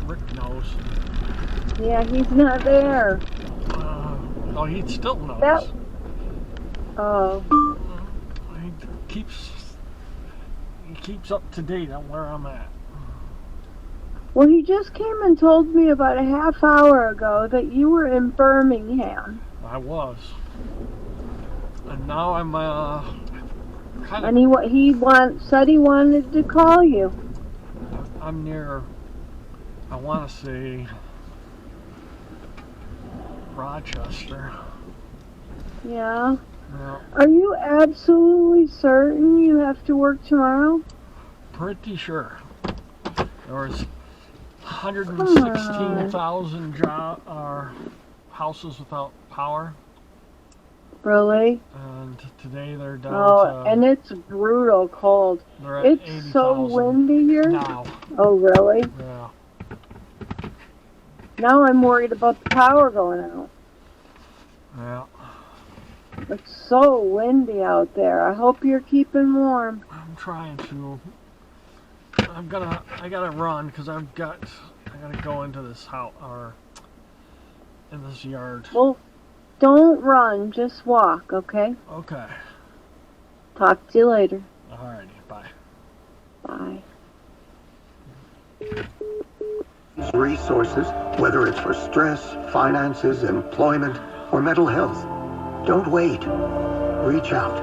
Rick knows. Yeah, he's not there. Oh, he still knows. Oh. He keeps up to date on where I'm at. Well, he just came and told me about a half hour ago that you were in Birmingham. I was. And now I'm kind of... And said he wanted to call you. I'm near, I want to say, Rochester. Yeah. Yeah. Are you absolutely certain you have to work tomorrow? Pretty sure. There was 116,000 houses without power. Really? And today they're down to... and it's brutal cold. It's 80, so windy here. Now. Oh, really? Yeah. Now I'm worried about the power going out. Yeah. It's so windy out there. I hope you're keeping warm. I'm trying to. I gotta run because I gotta go into this house or in this yard. Well, don't run. Just walk, okay? Okay. Talk to you later. Alrighty. Bye. Bye. Resources, whether it's for stress, finances, employment, or mental health. Don't wait. Reach out.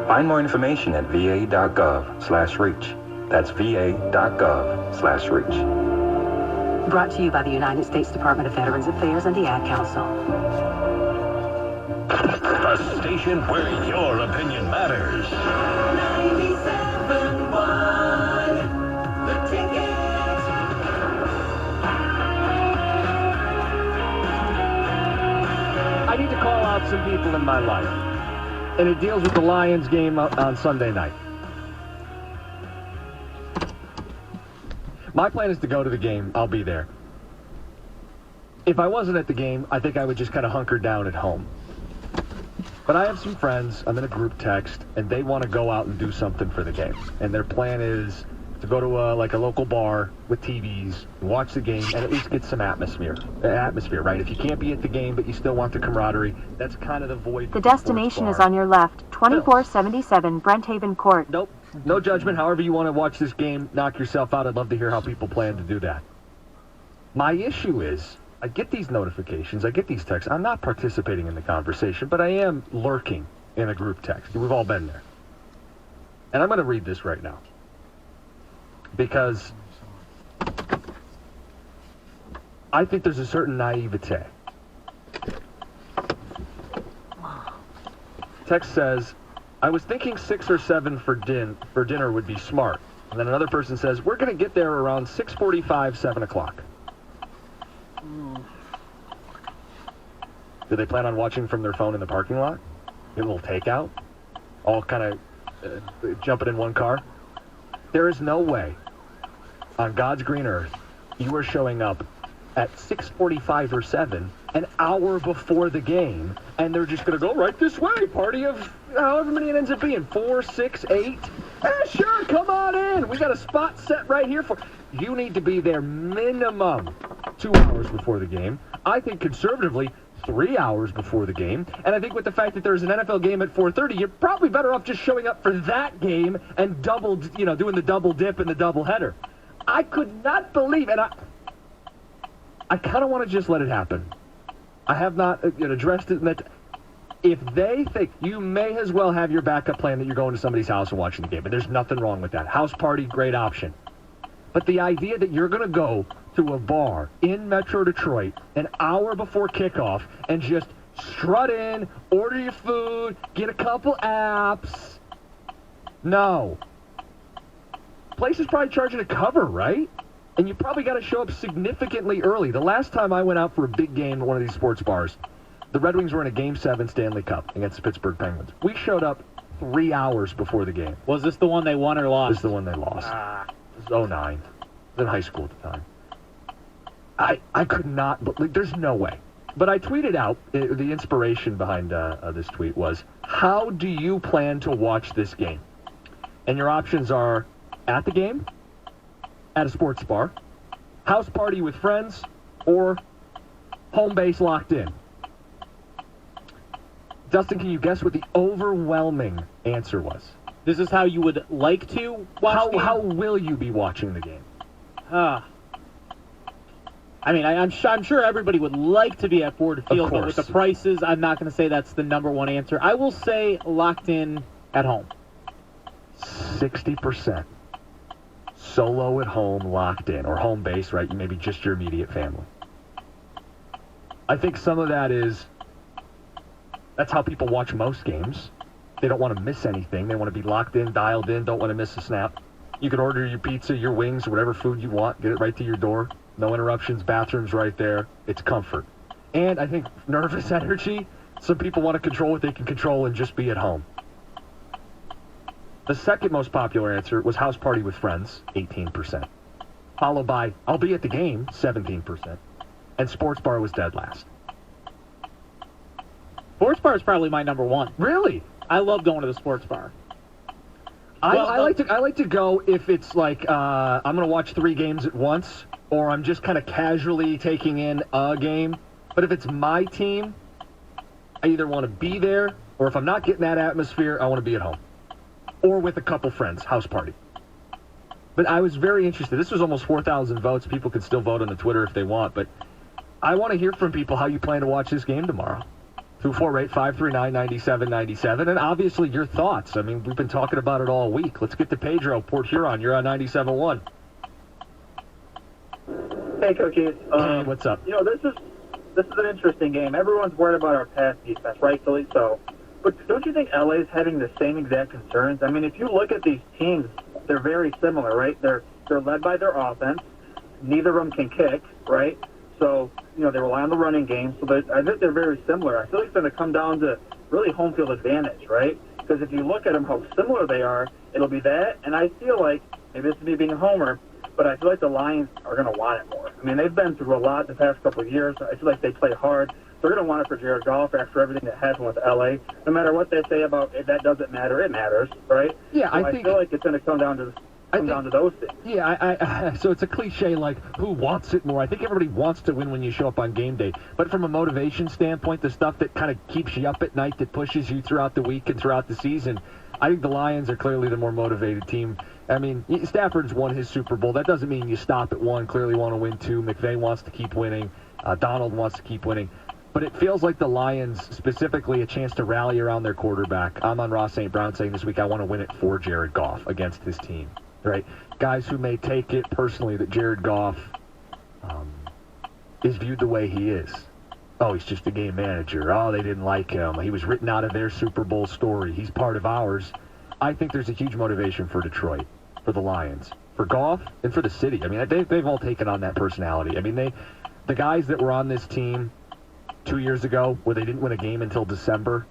Find more information at va.gov/reach. That's va.gov/reach. Brought to you by the United States Department of Veterans Affairs and the Ad Council. The station where your opinion matters. 97.1 The Ticket. I need to call out some people in my life, and it deals with the Lions game on Sunday night. My plan is to go to the game. I'll be there. If I wasn't at the game, I think I would just kind of hunker down at home. But I have some friends, I'm in a group text, and they want to go out and do something for the game. And their plan is to go to a local bar with TVs, watch the game, and at least get some atmosphere, right? If you can't be at the game, but you still want the camaraderie, that's kind of the void. The destination is on your left, 2477 Brenthaven Court. Nope, no judgment. However you want to watch this game, knock yourself out. I'd love to hear how people plan to do that. My issue is, I get these notifications, I get these texts. I'm not participating in the conversation, but I am lurking in a group text. We've all been there. And I'm going to read this right now, because I think there's a certain naivete. Text says, I was thinking 6 or 7 for dinner would be smart. And then another person says, we're going to get there around 6:45, 7 o'clock. Do they plan on watching from their phone in the parking lot? A little takeout? All kind of jumping in one car? There is no way on God's green earth you are showing up at 6:45 or 7, an hour before the game, and they're just going to go right this way. Party of however many it ends up being, 4, 6, 8. Sure, come on in. We got a spot set right here for you. Need to be there minimum 2 hours before the game. I think conservatively 3 hours before the game. And I think with the fact that there's an NFL game at 4:30, you're probably better off just showing up for that game and doing the double dip and the double header. I could not believe, and I kind of want to just let it happen. I have not addressed it. If they think, you may as well have your backup plan that you're going to somebody's house and watching the game. And there's nothing wrong with that. House party, great option. But the idea that you're going to go to a bar in Metro Detroit an hour before kickoff and just strut in, order your food, get a couple apps. No. Place is probably charging a cover, right? And you probably got to show up significantly early. The last time I went out for a big game at one of these sports bars, the Red Wings were in a Game 7 Stanley Cup against the Pittsburgh Penguins. We showed up 3 hours before the game. Was this the one they won or lost? This is the one they lost. It was 09. I was in high school at the time. I could not, but there's no way. But I tweeted out, the inspiration behind this tweet was, how do you plan to watch this game? And your options are at the game, at a sports bar, house party with friends, or home base locked in? Dustin, can you guess what the overwhelming answer was? This is how you would like to watch the game? How will you be watching the game? I mean, I'm sure everybody would like to be at Ford Field, but with course. the prices, I'm not going to say that's the number one answer. I will say locked in at home. 60%. Solo at home, locked in, or home base, right? Maybe just your immediate family. I think some of that is, that's how people watch most games. They don't want to miss anything. They want to be locked in, dialed in, don't want to miss a snap. You can order your pizza, your wings, whatever food you want, get it right to your door. No interruptions, bathrooms right there. It's comfort. And I think nervous energy, some people want to control what they can control and just be at home. The second most popular answer was house party with friends, 18%. Followed by, I'll be at the game, 17%. And sports bar was dead last. Sports bar is probably my number one. Really? I love going to the sports bar. I like to go if it's like I'm going to watch 3 games at once, or I'm just kind of casually taking in a game. But if it's my team, I either want to be there, or if I'm not getting that atmosphere, I want to be at home. Or with a couple friends, house party. But I was very interested. This was almost 4,000 votes. People can still vote on the Twitter if they want, but I want to hear from people how you plan to watch this game tomorrow. 248-539-9797, and obviously your thoughts. I mean, we've been talking about it all week. Let's get to Pedro, Port Huron. You're on 97.1. Hey, Cookies. Hey, what's up? You know, this is an interesting game. Everyone's worried about our pass defense, rightfully so. But don't you think LA's having the same exact concerns? I mean, if you look at these teams, they're very similar, right? They're led by their offense. Neither of them can kick, right? So, you know, they rely on the running game. So I think they're very similar. I feel like it's going to come down to really home field advantage, right? Because if you look at them, how similar they are, it'll be that. And I feel like, maybe this is me being a homer, but I feel like the Lions are going to want it more. I mean, they've been through a lot the past couple of years. I feel like they play hard. They're going to want it for Jared Goff after everything that happened with LA. No matter what they say about it, that doesn't matter. It matters, right? Yeah, so I feel like it's going to come down to those things. Yeah, so it's a cliche like, who wants it more? I think everybody wants to win when you show up on game day. But from a motivation standpoint, the stuff that kind of keeps you up at night, that pushes you throughout the week and throughout the season, I think the Lions are clearly the more motivated team. I mean, Stafford's won his Super Bowl. That doesn't mean you stop at 1, clearly want to win 2. McVay wants to keep winning. Donald wants to keep winning. But it feels like the Lions, specifically, a chance to rally around their quarterback. I'm on Ross St. Brown saying this week, I want to win it for Jared Goff against his team. Right? Guys who may take it personally that Jared Goff is viewed the way he is. Oh, he's just a game manager. Oh, they didn't like him. He was written out of their Super Bowl story. He's part of ours. I think there's a huge motivation for Detroit, for the Lions, for Goff, and for the city. I mean, they've all taken on that personality. I mean, the guys that were on this team 2 years ago where they didn't win a game until December,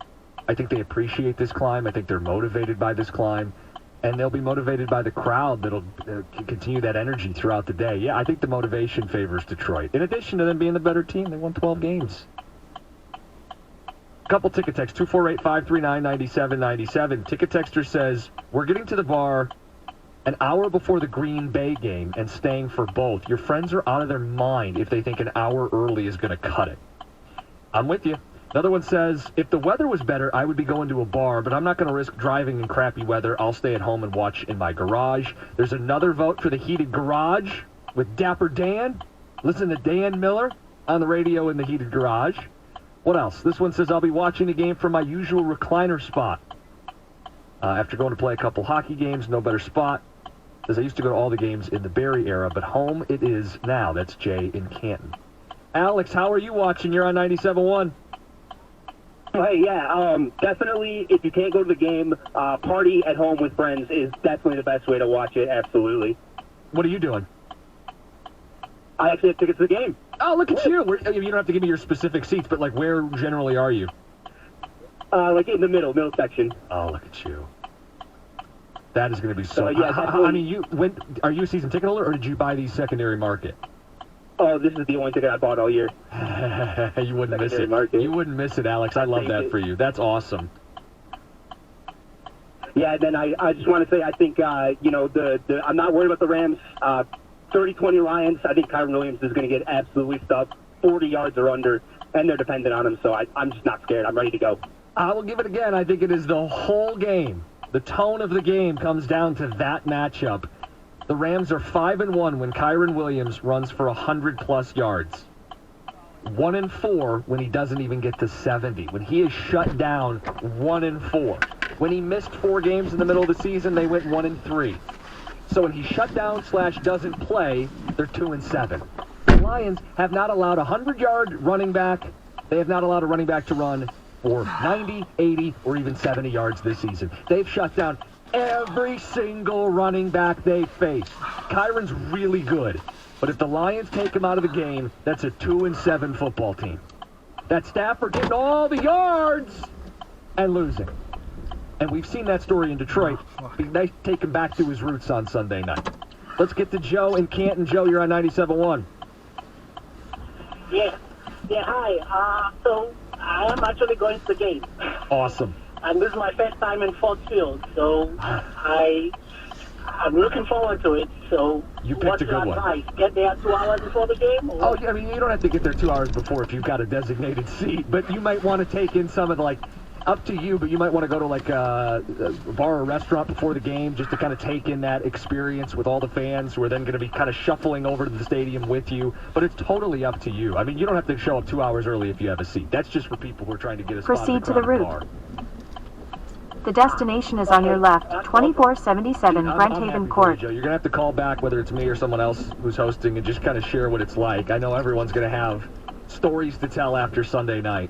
I think they appreciate this climb. I think they're motivated by this climb. And they'll be motivated by the crowd that'll continue that energy throughout the day. Yeah, I think the motivation favors Detroit. In addition to them being the better team, they won 12 games. Couple ticket texts, 248-539-9797. Ticket texter says, we're getting to the bar an hour before the Green Bay game and staying for both. Your friends are out of their mind if they think an hour early is going to cut it. I'm with you. Another one says, if the weather was better, I would be going to a bar, but I'm not going to risk driving in crappy weather. I'll stay at home and watch in my garage. There's another vote for the heated garage with Dapper Dan. Listen to Dan Miller on the radio in the heated garage. What else? This one says, I'll be watching the game from my usual recliner spot. After going to play a couple hockey games, no better spot. Says, I used to go to all the games in the Barry era, but home it is now. That's Jay in Canton. Alex, how are you watching? You're on 97.1. Hey, yeah, definitely, if you can't go to the game, party at home with friends is definitely the best way to watch it, absolutely. What are you doing? I actually have tickets to the game. Oh, look at you. You don't have to give me your specific seats, but, like, where generally are you? Like in the middle section. Oh, look at you. That is going to be so... yeah, I mean, are you a season ticket holder, or did you buy these secondary market? Oh, this is the only ticket I bought all year. You wouldn't miss it. Market. You wouldn't miss it, Alex. I love that for you. That's awesome. Yeah, and then I just want to say I think, I'm not worried about the Rams 30-20 Lions. I think Kyron Williams is going to get absolutely stuffed, 40 yards or under, and they're dependent on him, so I'm just not scared. I'm ready to go. I will give it again. I think it is the whole game. The tone of the game comes down to that matchup. The Rams are 5-1 when Kyron Williams runs for 100-plus yards. 1-4 when he doesn't even get to 70. When he is shut down, 1-4. When he missed 4 games in the middle of the season, they went 1-3. So when he's shut down / doesn't play, they're 2-7. The Lions have not allowed a 100-yard running back. They have not allowed a running back to run for 90, 80, or even 70 yards this season. They've shut down every single running back they face. Kyron's really good. But if the Lions take him out of the game, that's a 2-7 football team. That's Stafford getting all the yards and losing. And we've seen that story in Detroit. Be nice to take him back to his roots on Sunday night. Let's get to Joe in Canton. Joe, you're on 97.1. Yeah, hi. So I am actually going to the game. Awesome. And this is my first time in Ford Field, so I'm looking forward to it. So you picked a good one. Advice? Get there 2 hours before the game? Or? Oh, I mean, you don't have to get there 2 hours before if you've got a designated seat, but you might want to take in some of the, like, up to you, but you might want to go to like a bar or restaurant before the game just to kind of take in that experience with all the fans who are then going to be kind of shuffling over to the stadium with you. But it's totally up to you. I mean, you don't have to show up 2 hours early if you have a seat. That's just for people who are trying to get a spot. Proceed to the route. The destination is on your left, 2477 Brenthaven Court. Joe. You're going to have to call back, whether it's me or someone else who's hosting, and just kind of share what it's like. I know everyone's going to have stories to tell after Sunday night.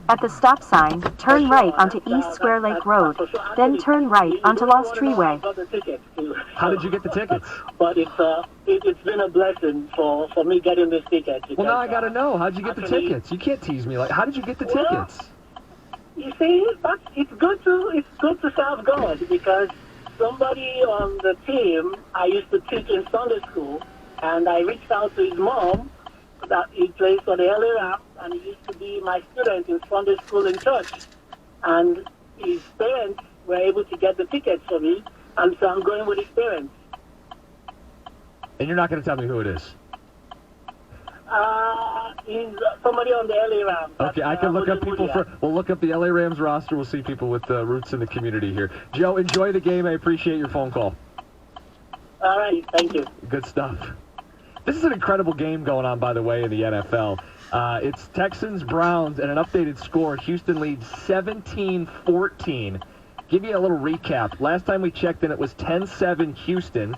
At the stop sign, turn right onto East Square Lake Road, then turn right onto Lost Treeway. How did you get the tickets? But it's been a blessing for me getting this ticket. Well, now I got to know. How'd you get the tickets? You can't tease me. Like, how did you get the tickets? You see, it's good to serve God, because somebody on the team I used to teach in Sunday school, and I reached out to his mom that he plays for the LA Rams, and he used to be my student in Sunday school in church. And his parents were able to get the tickets for me, and so I'm going with his parents. And you're not going to tell me who it is? He's somebody on the LA Rams. Okay, I can look up people we'll look up the LA Rams roster. We'll see people with roots in the community here. Joe, enjoy the game. I appreciate your phone call. All right, thank you. Good stuff. This is an incredible game going on, by the way, in the NFL. It's Texans-Browns and an updated score. Houston leads 17-14. Give you a little recap. Last time we checked in, it was 10-7 Houston.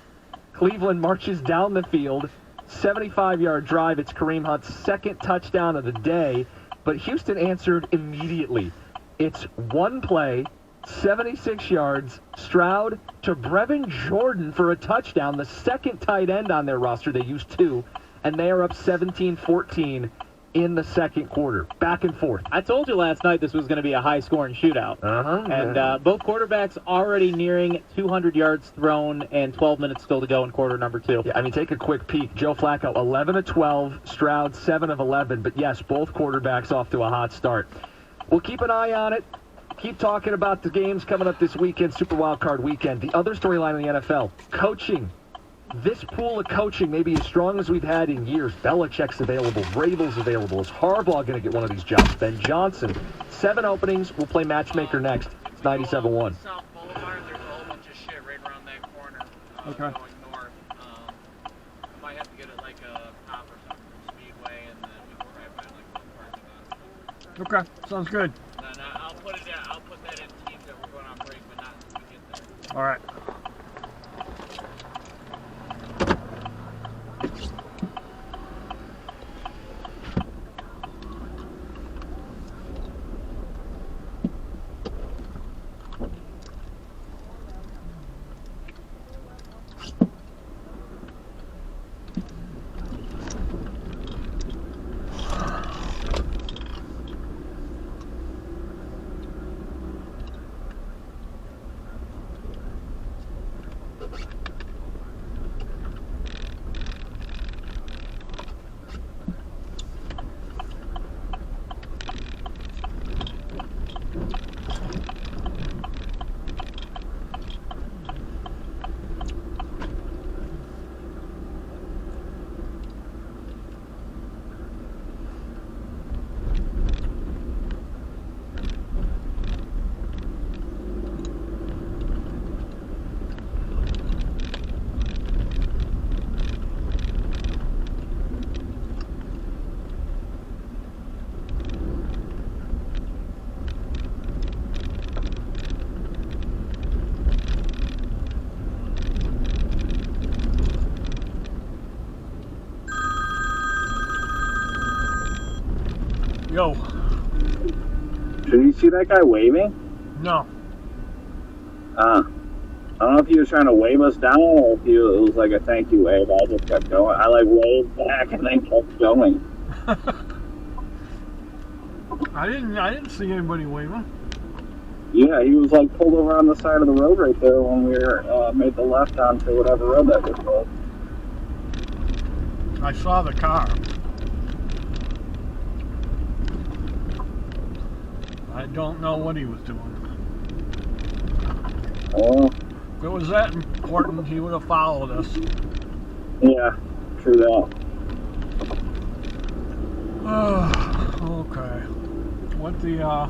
Cleveland marches down the field. 75-yard drive. It's Kareem Hunt's second touchdown of the day. But Houston answered immediately. It's one play, 76 yards, Stroud to Brevin Jordan for a touchdown, the second tight end on their roster. They used 2, and they are up 17-14 in the second quarter. Back and forth. I told you last night this was going to be a high-scoring shootout. And both quarterbacks already nearing 200 yards thrown and 12 minutes still to go in quarter number 2. Yeah, I mean, take a quick peek. Joe Flacco, 11 of 12, Stroud, 7 of 11. But, yes, both quarterbacks off to a hot start. We'll keep an eye on it. Keep talking about the games coming up this weekend, Super Wildcard Weekend. The other storyline in the NFL, coaching. This pool of coaching may be as strong as we've had in years. Belichick's available. Vrabel's available. Is Harbaugh going to get one of these jobs? Ben Johnson. 7 openings. We'll play Matchmaker next. It's 97.1. South Boulevard, there's a whole bunch of shit right around that corner. Okay. Going north. I might have to get it like a pop or something from Speedway, and then we can drive by like one parking lot. Okay, sounds good. And I'll put that in teams that we're going on break, but not until we get there. All right. Yo. Did you see that guy waving? No. I don't know if he was trying to wave us down or if it was like a thank you wave. I just kept going. I like waved back and then kept going. I didn't see anybody waving. Yeah, he was like pulled over on the side of the road right there when we were made the left onto whatever road that was called. I saw the car. I don't know what he was doing. Oh. If it was that important, he would have followed us. Yeah, true that. Okay. What the,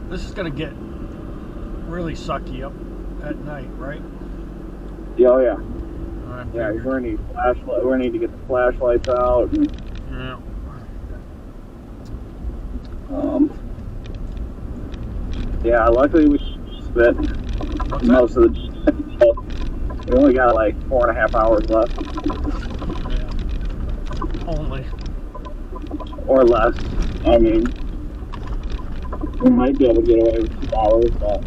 this is gonna get really sucky up at night, right? Yeah, oh yeah. Right, yeah, we're gonna need flashlight. We're gonna need to get the flashlights out. And, yeah. Yeah, luckily we spent most of the. We only got like 4.5 hours left. Yeah. Only. Or less. I mean, we might be able to get away with 2 hours, but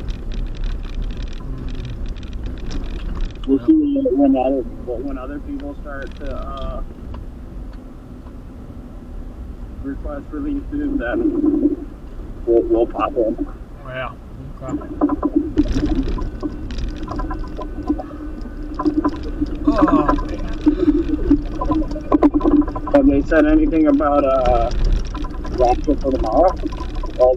we'll see when other people start to request releases, then we'll pop in. Yeah. Okay. Oh man. Have they said anything about rapture for tomorrow? I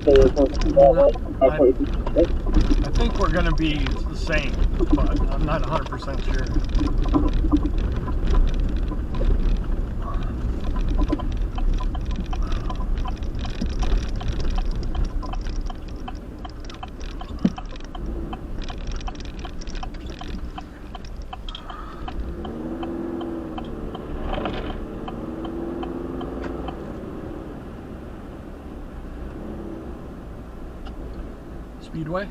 think we're going to be the same, but I'm not 100% sure. Speedway.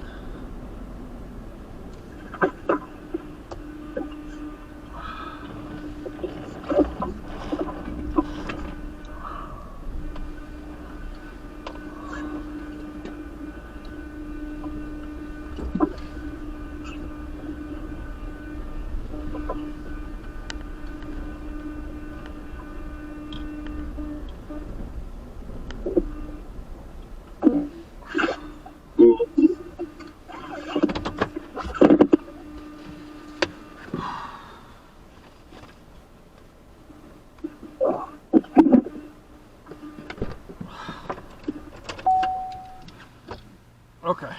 Okay.